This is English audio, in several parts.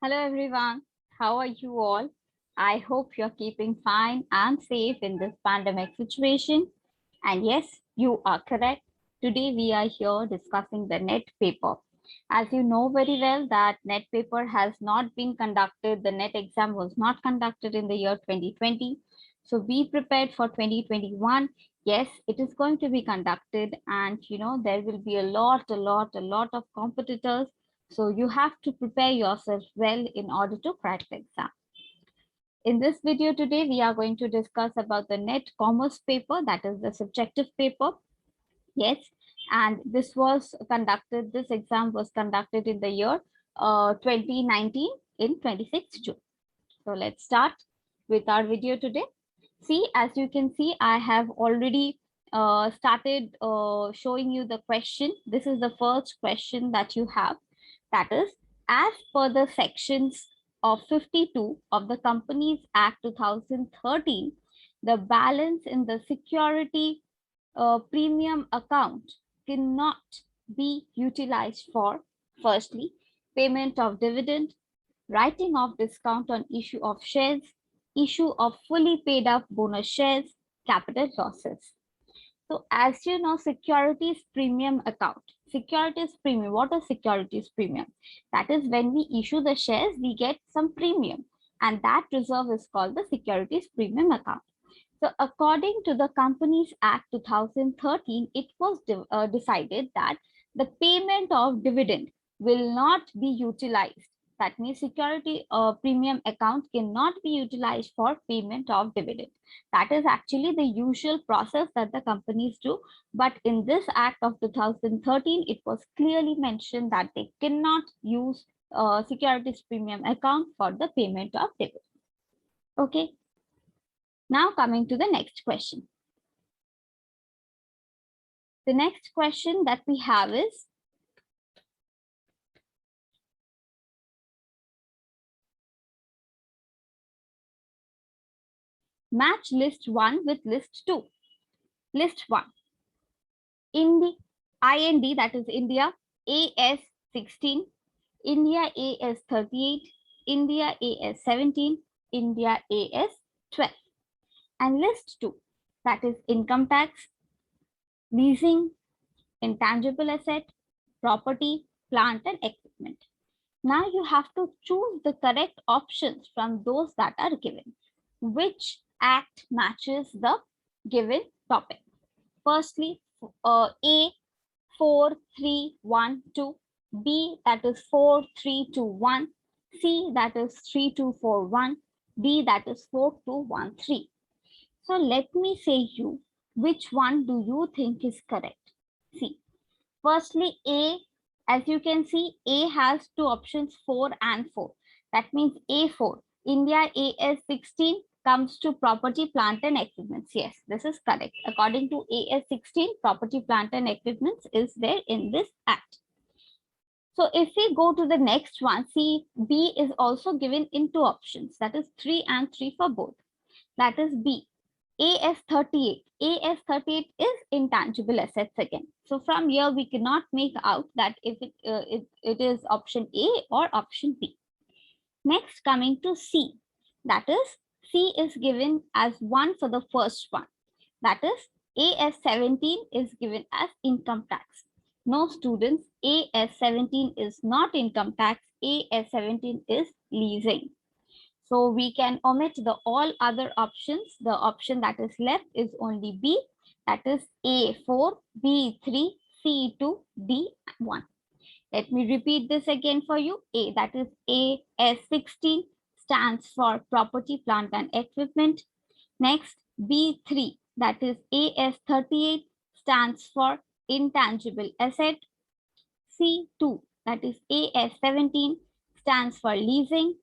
Hello everyone, how are you all? I hope you're keeping fine and safe in this pandemic situation. And yes, you are correct. Today we are here discussing the NET paper. As you know very well that NET paper has not been conducted, the NET exam was not conducted in the year 2020. So be prepared for 2021. Yes, it is going to be conducted and there will be a lot of competitors, so you have to prepare yourself well in order to crack the exam. In this video today, we are going to discuss about the NET commerce paper, that is the subjective paper. Yes, and this exam was conducted in the year 2019 in 26th June. So let's start with our video today. See, as you can see, I have already started showing you the question. This is the first question that you have. That is, as per the sections of 52 of the Companies Act 2013, the balance in the security premium account cannot be utilized for, firstly, payment of dividend, writing off discount on issue of shares, issue of fully paid up bonus shares, capital losses. So as you know, securities premium account. Securities premium, what is securities premium? That is when we issue the shares, we get some premium, and that reserve is called the securities premium account. So according to the Companies Act 2013, it was decided that the payment of dividend will not be utilized. That means security premium account cannot be utilized for payment of dividend. That is actually the usual process that the companies do. But in this Act of 2013, it was clearly mentioned that they cannot use securities premium account for the payment of dividend. Okay. Now coming to the next question. The next question that we have is, match list 1 with list 2. List 1. IND, that is India, AS 16, India AS 38, India AS 17, India AS 12. And list 2, that is income tax, leasing, intangible asset, property, plant and equipment. Now you have to choose the correct options from those that are given. Which act matches the given topic? Firstly, A 4312, B that is 4321, C that is 3241, D that is 4213. So let me say you, which one do you think is correct? See, firstly, A, as you can see, A has two options, 4 and 4. That means A4, India AS 16 comes to property, plant and equipments. Yes, this is correct. According to AS 16, property, plant and equipments is there in this act. So if we go to the next one, see, B is also given in two options. That is 3 and 3 for both. That is B. AS38. AS38 is intangible assets again. So from here, we cannot make out that if it is option A or option B. Next, coming to C. That is, C is given as 1 for the first one. That is, AS17 is given as income tax. No, students, AS17 is not income tax. AS17 is leasing. So we can omit the all other options. The option that is left is only B, that is A4, B3, C2, D1. Let me repeat this again for you. A, that is AS16 stands for property, plant and equipment. Next, B3, that is AS38 stands for intangible asset. C2, that is AS17 stands for leasing.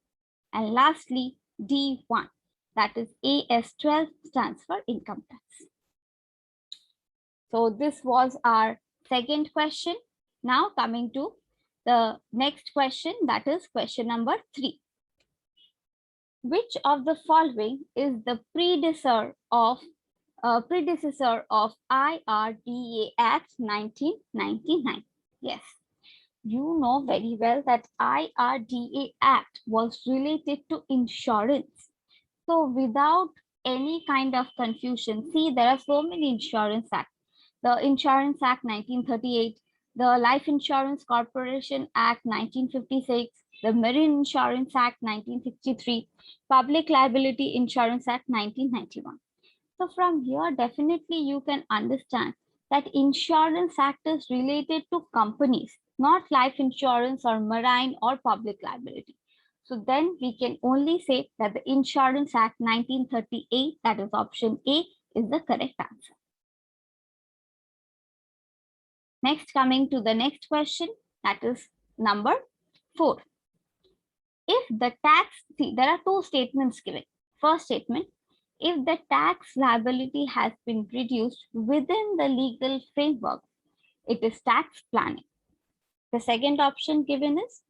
And lastly, D1, that is AS12 stands for income tax. So this was our second question. Now coming to the next question, that is question number 3. Which of the following is the predecessor of IRDA Act 1999? Yes, you know very well that IRDA Act was related to insurance. So without any kind of confusion, see, there are so many insurance acts. The Insurance Act 1938, the Life Insurance Corporation Act 1956, the Marine Insurance Act 1963, Public Liability Insurance Act 1991. So from here, definitely you can understand that Insurance Act is related to companies, not life insurance or marine or public liability. So then we can only say that the Insurance Act 1938, that is option A, is the correct answer. Next, coming to the next question, that is number 4. If the tax, see, there are two statements given. First statement, if the tax liability has been reduced within the legal framework, it is tax planning. The second option given is,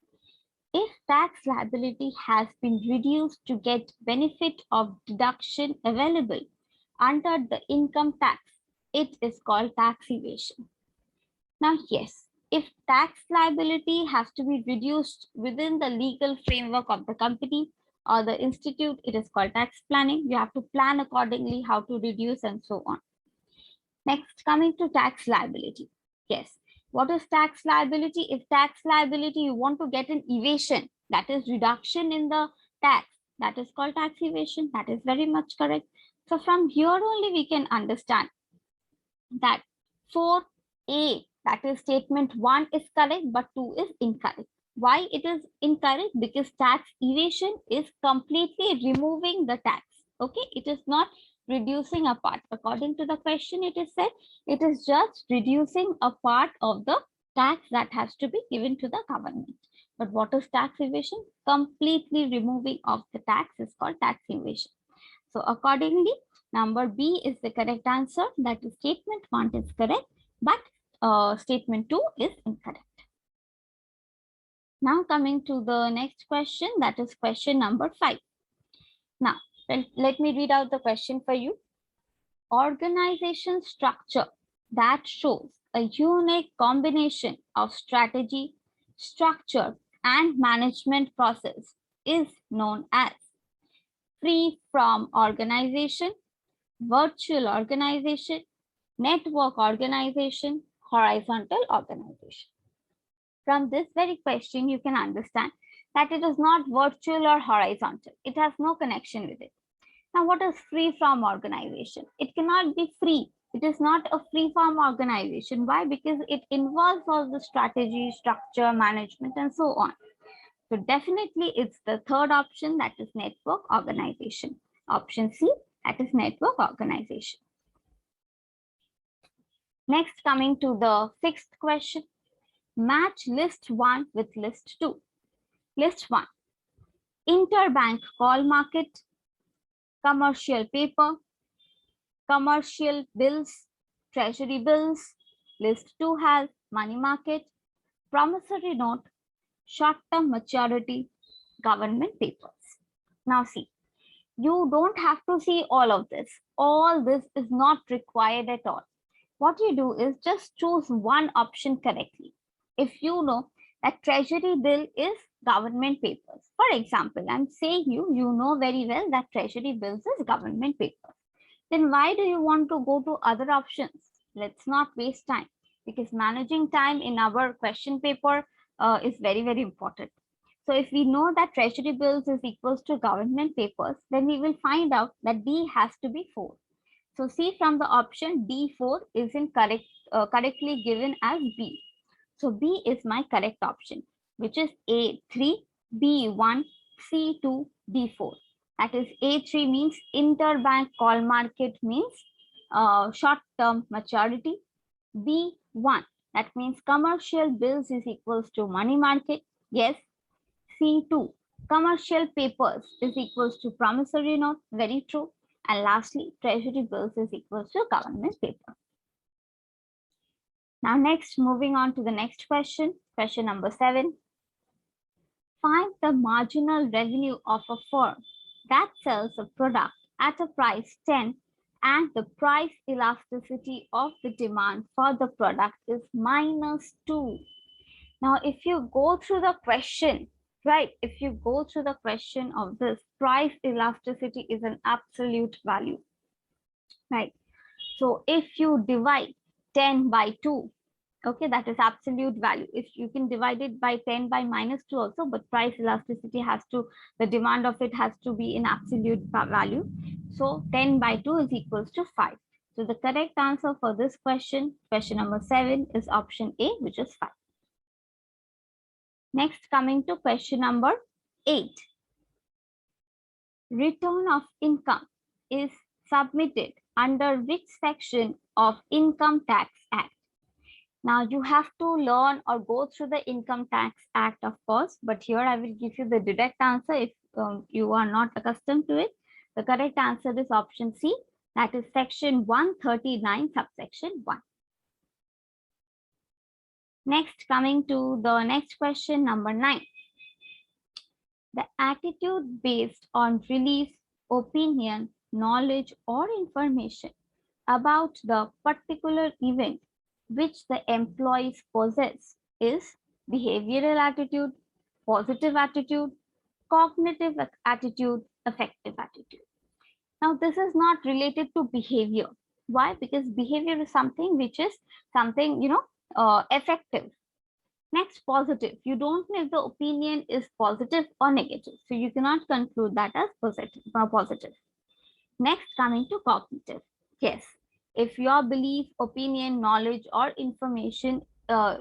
if tax liability has been reduced to get benefit of deduction available under the income tax, it is called tax evasion. Now, yes, if tax liability has to be reduced within the legal framework of the company or the institute, it is called tax planning. You have to plan accordingly how to reduce and so on. Next, coming to tax liability. Yes, what is tax liability? If tax liability, you want to get an evasion, that is reduction in the tax, that is called tax evasion. That is very much correct. So from here only we can understand that 4A, that is statement 1 is correct, but 2 is incorrect. Why it is incorrect? Because tax evasion is completely removing the tax. Okay, it is not reducing a part. According to the question, it is said it is just reducing a part of the tax that has to be given to the government. But what is tax evasion? Completely removing of the tax is called tax evasion. So accordingly, number B is the correct answer. That is statement 1 is correct, but statement 2 is incorrect. Now coming to the next question, that is question number 5. Now, let me read out the question for you. Organization structure that shows a unique combination of strategy, structure, and management process is known as free form organization, virtual organization, network organization, horizontal organization. From this very question, you can understand that it is not virtual or horizontal. It has no connection with it. Now, what is free form organization? It cannot be free. It is not a free form organization. Why? Because it involves all the strategy, structure, management, and so on. So definitely it's the third option, that is network organization. Option C, that is network organization. Next, coming to the 6th question, match list 1 with list 2. List 1, interbank call market, commercial paper, commercial bills, treasury bills. List 2 has money market, promissory note, short-term maturity, government papers. Now see, you don't have to see all of this. All this is not required at all. What you do is just choose one option correctly. If you know that treasury bill is government papers, for example, I'm saying you know very well that treasury bills is government papers, then why do you want to go to other options? Let's not waste time, because managing time in our question paper is very, very important. So if we know that treasury bills is equals to government papers, then we will find out that D has to be 4. So see, from the option D4 is correctly given as B. So B is my correct option, which is A3, B1, C2, D4. That is A3 means interbank call market means short-term maturity. B1, that means commercial bills is equals to money market. Yes. C2, commercial papers is equals to promissory note. Very true. And lastly, treasury bills is equals to government paper. Now next, moving on to the next question, question number 7. Find the marginal revenue of a firm that sells a product at a price 10 and the price elasticity of the demand for the product is -2. Now, if you go through the question, right, if you go through the question of this, price elasticity is an absolute value, right? So if you divide 10 by 2, okay, that is absolute value. If you can divide it by 10 by minus 2 also, but price elasticity has to, the demand of it has to be in absolute value. So 10 by 2 is equals to 5. So the correct answer for this question, question number 7, is option A, which is 5. Next, coming to question number 8. Return of income is submitted under which section of Income Tax Act? Now you have to learn or go through the Income Tax Act, of course, but here I will give you the direct answer if you are not accustomed to it. The correct answer is option C, that is section 139, subsection 1. Next, coming to the next question, number 9. The attitude based on belief, opinion, knowledge, or information about the particular event which the employees possess is behavioral attitude, positive attitude, cognitive attitude, affective attitude. Now, this is not related to behavior. Why? Because behavior is something which is something, effective. Next, positive. You don't know if the opinion is positive or negative. So you cannot conclude that as positive. Next, coming to cognitive. Yes, if your belief, opinion, knowledge, or information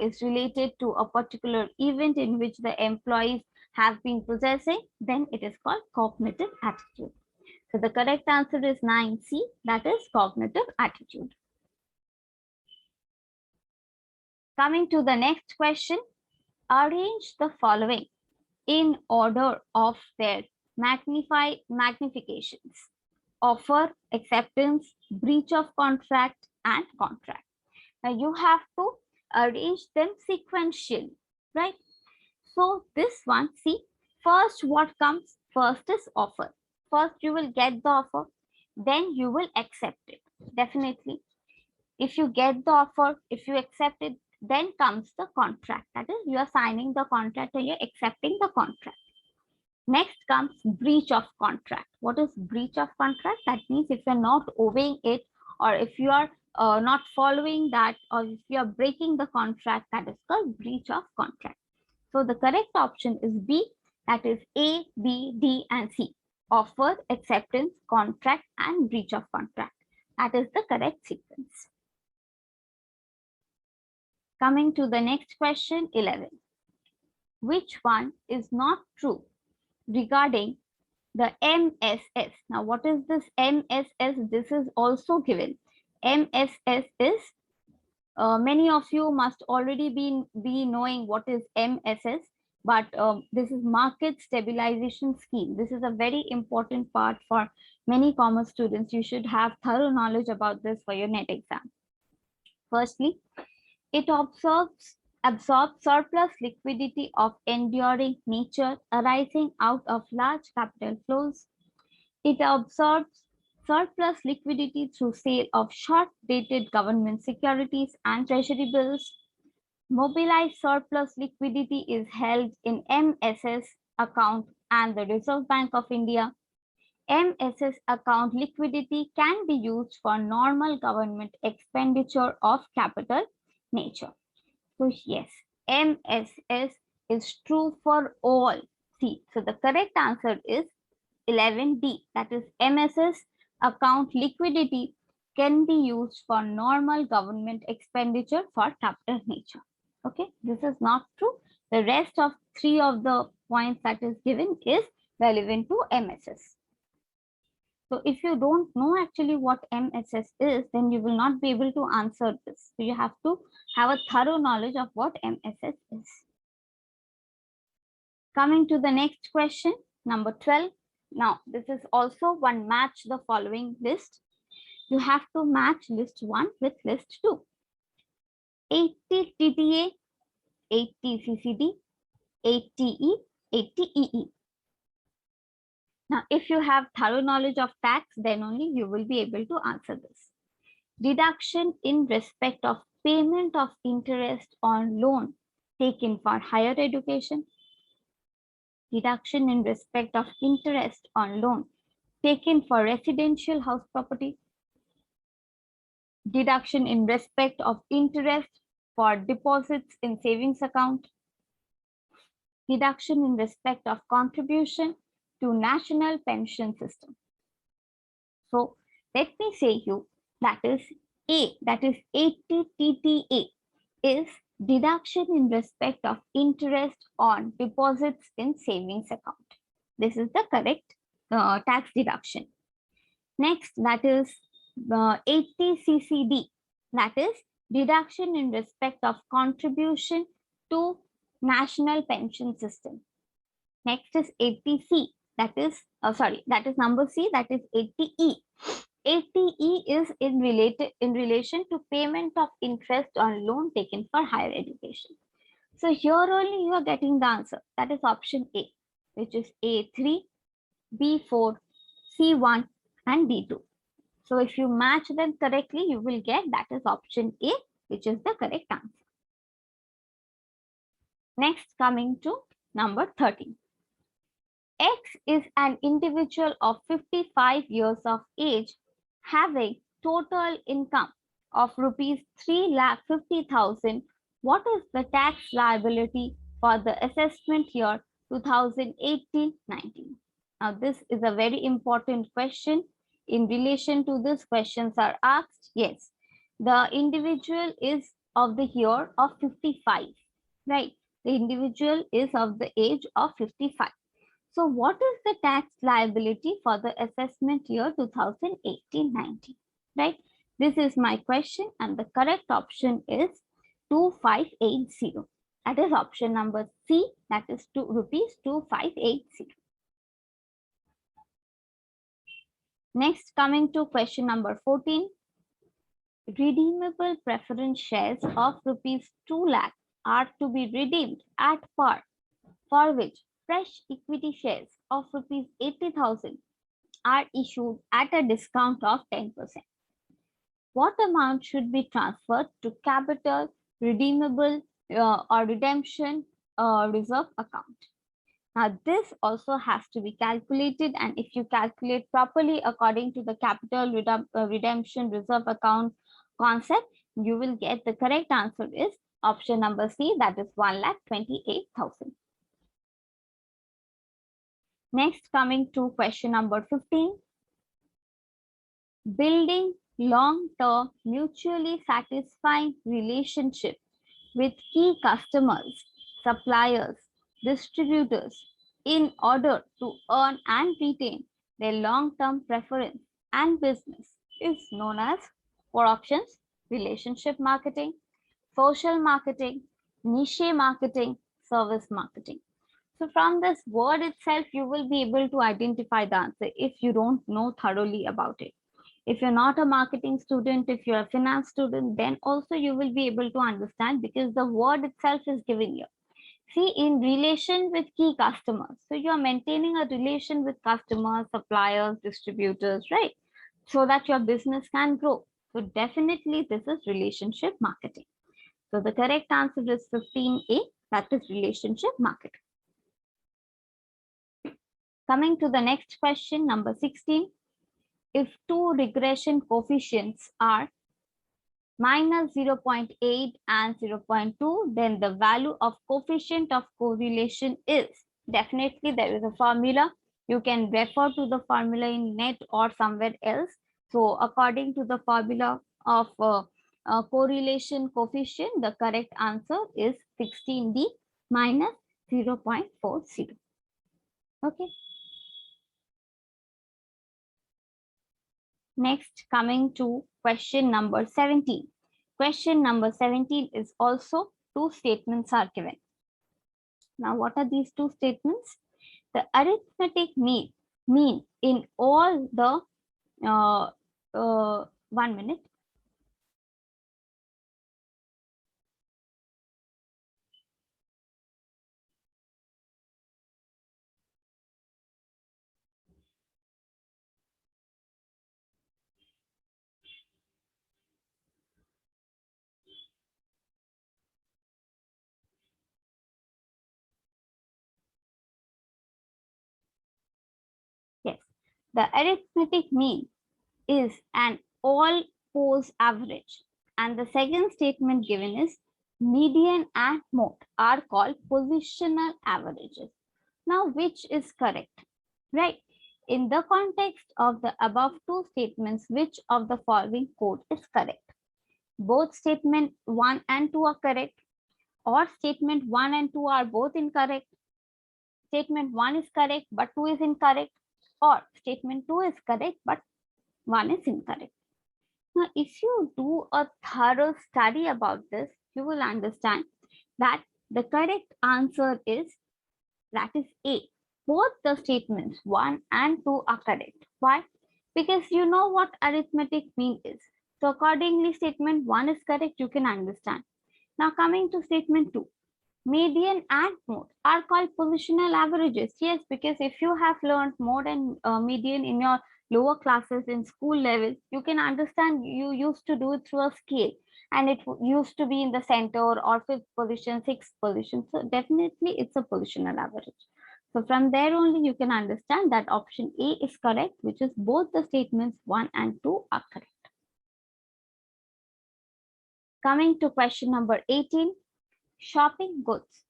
is related to a particular event in which the employees have been possessing, then it is called cognitive attitude. So the correct answer is 9C, that is cognitive attitude. Coming to the next question, arrange the following in order of their magnifications: offer, acceptance, breach of contract, and contract. Now you have to arrange them sequentially, right? So this one, see, first what comes first is offer. First you will get the offer, then you will accept it. Definitely. If you get the offer, if you accept it, then comes the contract. That is, you are signing the contract and you're accepting the contract. Next comes breach of contract. What is breach of contract? That means if you're not obeying it, or if you are not following that, or if you are breaking the contract, that is called breach of contract. So the correct option is B, that is A, B, D, and C. Offer, acceptance, contract, and breach of contract. That is the correct sequence. Coming to the next question, 11. Which one is not true regarding the MSS? Now, what is this MSS? This is also given. MSS is, many of you must already be knowing what is MSS, but this is Market Stabilization Scheme. This is a very important part for many commerce students. You should have thorough knowledge about this for your NET exam. Firstly, it absorbs surplus liquidity of enduring nature arising out of large capital flows. It absorbs surplus liquidity through sale of short-dated government securities and treasury bills. Mobilized surplus liquidity is held in MSS account and the Reserve Bank of India. MSS account liquidity can be used for normal government expenditure of capital nature. So yes, MSS is true for all. See, so the correct answer is 11D, that is MSS account liquidity can be used for normal government expenditure for capital nature. Okay, this is not true. The rest of 3 of the points that is given is relevant to MSS. So if you don't know actually what MSS is, then you will not be able to answer this. So you have to have a thorough knowledge of what MSS is. Coming to the next question, number 12. Now, this is also one match the following list. You have to match list 1 with list 2. 80 TTA, 80 CCD, 80E, 80EE. Now, if you have thorough knowledge of tax, then only you will be able to answer this. Deduction in respect of payment of interest on loan taken for higher education, deduction in respect of interest on loan taken for residential house property, deduction in respect of interest for deposits in savings account, deduction in respect of contribution to national pension system. So let me say you that is A, that is 80TTA is deduction in respect of interest on deposits in savings account. This is the correct tax deduction. Next, that is 80CCD, that is deduction in respect of contribution to national pension system. Next is 80C, that is that is number C, that is 80E. 80E is in relation to payment of interest on loan taken for higher education. So here only you are getting the answer, that is option A, which is A3, B4, C1 and D2. So if you match them correctly, you will get that is option A, which is the correct answer. Next, coming to number 13. X is an individual of 55 years of age having total income of rupees 3,50,000. What is the tax liability for the assessment year 2018-19? Now, this is a very important question. In relation to this, questions are asked. Yes, the individual is of the year of 55, right? The individual is of the age of 55. So what is the tax liability for the assessment year 2018-19, right? This is my question and the correct option is 2580. That is option number C, that is rupees 2580. Next, coming to question number 14. Redeemable preference shares of rupees 2 lakh are to be redeemed at par, for which fresh equity shares of rupees 80,000 are issued at a discount of 10%. What amount should be transferred to capital redeemable or redemption reserve account? Now, this also has to be calculated, and if you calculate properly according to the capital redemption reserve account concept, you will get the correct answer is option number C, that is 1,28,000. Next, coming to question number 15. Building long-term mutually satisfying relationship with key customers, suppliers, distributors in order to earn and retain their long-term preference and business is known as 4 options: relationship marketing, social marketing, niche marketing, service marketing. So from this word itself, you will be able to identify the answer if you don't know thoroughly about it. If you're not a marketing student, if you're a finance student, then also you will be able to understand because the word itself is given here. See, in relation with key customers. So you're maintaining a relation with customers, suppliers, distributors, right? So that your business can grow. So definitely this is relationship marketing. So the correct answer is 15A, that is relationship marketing. Coming to the next question, number 16. If two regression coefficients are minus 0.8 and 0.2, then the value of coefficient of correlation is, definitely there is a formula. You can refer to the formula in net or somewhere else. So according to the formula of correlation coefficient, the correct answer is 16D minus 0.40. Okay. Next, coming to question number 17. Question number 17 is also two statements are given. Now, what are these two statements? The arithmetic mean in all the 1 minute. The arithmetic mean is an all-pose average. And the second statement given is median and mode are called positional averages. Now, which is correct? Right. In the context of the above two statements, which of the following code is correct? Both statement 1 and 2 are correct, or statement 1 and 2 are both incorrect. Statement 1 is correct, but 2 is incorrect, or statement 2 is correct, but 1 is incorrect. Now, if you do a thorough study about this, you will understand that the correct answer is, that is A. Both the statements 1 and 2 are correct. Why? Because you know what arithmetic mean is. So accordingly, statement 1 is correct, you can understand. Now coming to statement 2. Median and mode are called positional averages. Yes, because if you have learned mode and median in your lower classes in school level, you can understand you used to do it through a scale, and it used to be in the center or fifth position, sixth position. So definitely it's a positional average. So from there only you can understand that option A is correct, which is both the statements 1 and 2 are correct. Coming to question number 18. Shopping goods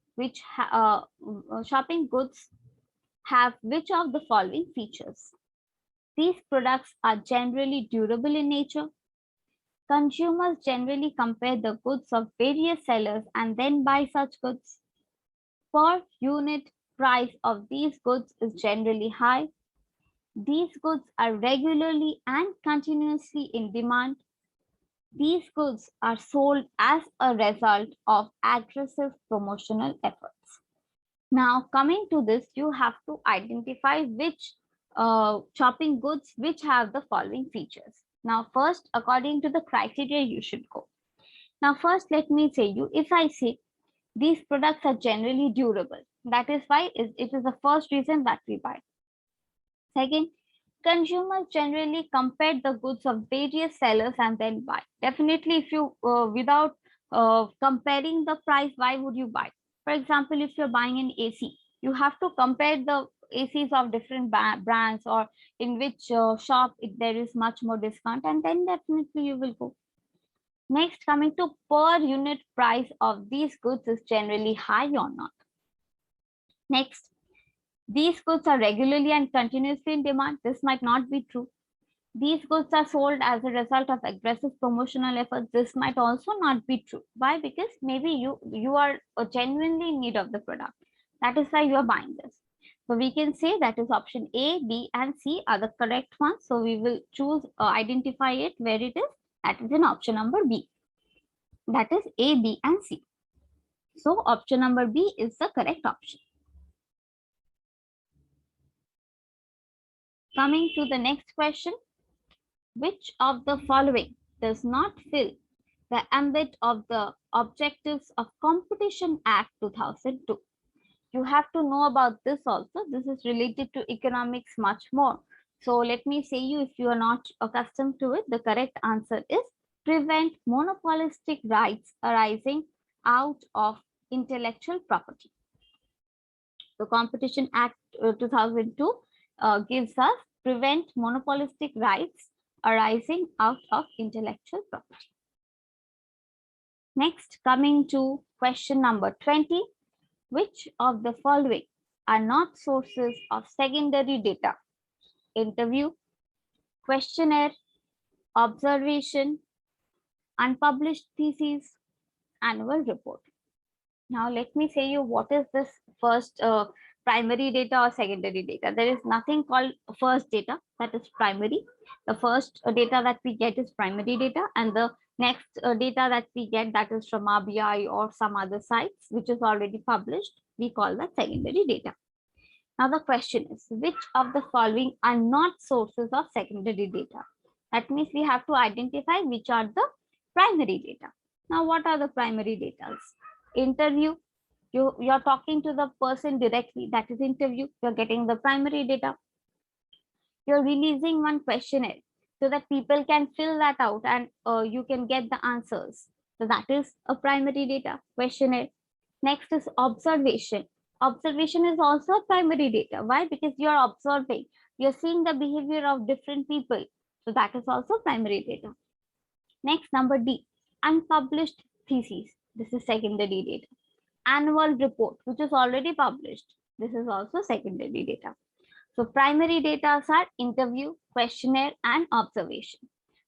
have which of the following features? These products are generally durable in nature. Consumers generally compare the goods of various sellers and then buy such goods. Per unit price of these goods is generally high. These goods are regularly and continuously in demand. These goods are sold as a result of aggressive promotional efforts. Now, coming to this, you have to identify which shopping goods which have the following features. Now, first, according to the criteria, you should go. Now, first, let me say you, if I say these products are generally durable, that is why it is the first reason that we buy. Second, consumers generally compare the goods of various sellers and then buy. Definitely, if you without comparing the price, why would you buy? For example, if you're buying an AC, you have to compare the ACs of different brands, or in which shop there is much more discount, and then definitely you will go. Next, coming to per unit price of these goods is generally high or not. Next, these goods are regularly and continuously in demand. This might not be true. These goods are sold as a result of aggressive promotional efforts. This might also not be true. Why? Because maybe you are genuinely in need of the product. That is why you are buying this. So we can say that is option A, B, and C are the correct ones. So we will choose, identify it where it is. That is in option number B. That is A, B, and C. So option number B is the correct option. Coming to the next question. Which of the following does not fill the ambit of the objectives of Competition Act 2002? You have to know about this also. This is related to economics much more. So let me say you, if you are not accustomed to it, the correct answer is prevent monopolistic rights arising out of intellectual property. The Competition Act 2002 gives us prevent monopolistic rights arising out of intellectual property. Next, coming to question number 20. Which of the following are not sources of secondary data? Interview, questionnaire, observation, unpublished thesis, annual report. Now, let me say you what is this first primary data or secondary data. There is nothing called first data, that is primary. The first data that we get is primary data, and the next data that we get, that is from RBI or some other sites which is already published, we call that secondary data. Now the question is, which of the following are not sources of secondary data? That means we have to identify which are the primary data. Now what are the primary data? Interview, you're talking to the person directly, that is interview, you're getting the primary data. You're releasing one questionnaire so that people can fill that out and you can get the answers. So that is a primary data questionnaire. Next is observation. Observation is also primary data. Why? Because you're observing You're seeing the behavior of different people. So that is also primary data. Next, number D, unpublished theses. This is secondary data. Annual report, which is already published. This is also secondary data. So primary data are interview, questionnaire, and observation.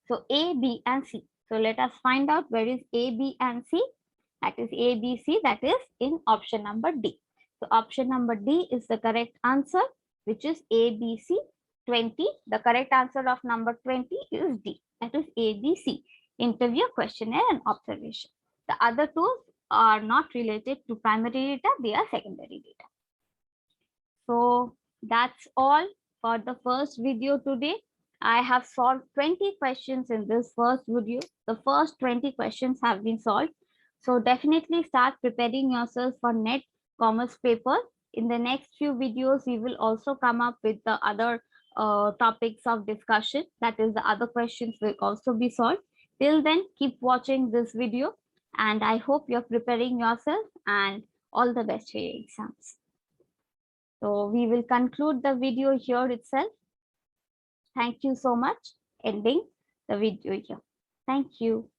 So A, B, and C. So let us find out where is A, B, and C. That is A, B, C. That is in option number D. So option number D is the correct answer, which is A, B, C. 20. The correct answer of number 20 is D. That is A, B, C. Interview, questionnaire, and observation. The other two are not related to primary data. They are secondary data. So that's all for the first video today. I have solved 20 questions in this first video. The first 20 questions have been solved. So definitely start preparing yourself for NET commerce paper. In the next few videos, we will also come up with the other topics of discussion. That is, the other questions will also be solved. Till then, keep watching this video, and I hope you're preparing yourself, and all the best for your exams. So we will conclude the video here itself. Thank you so much. Ending the video here. Thank you.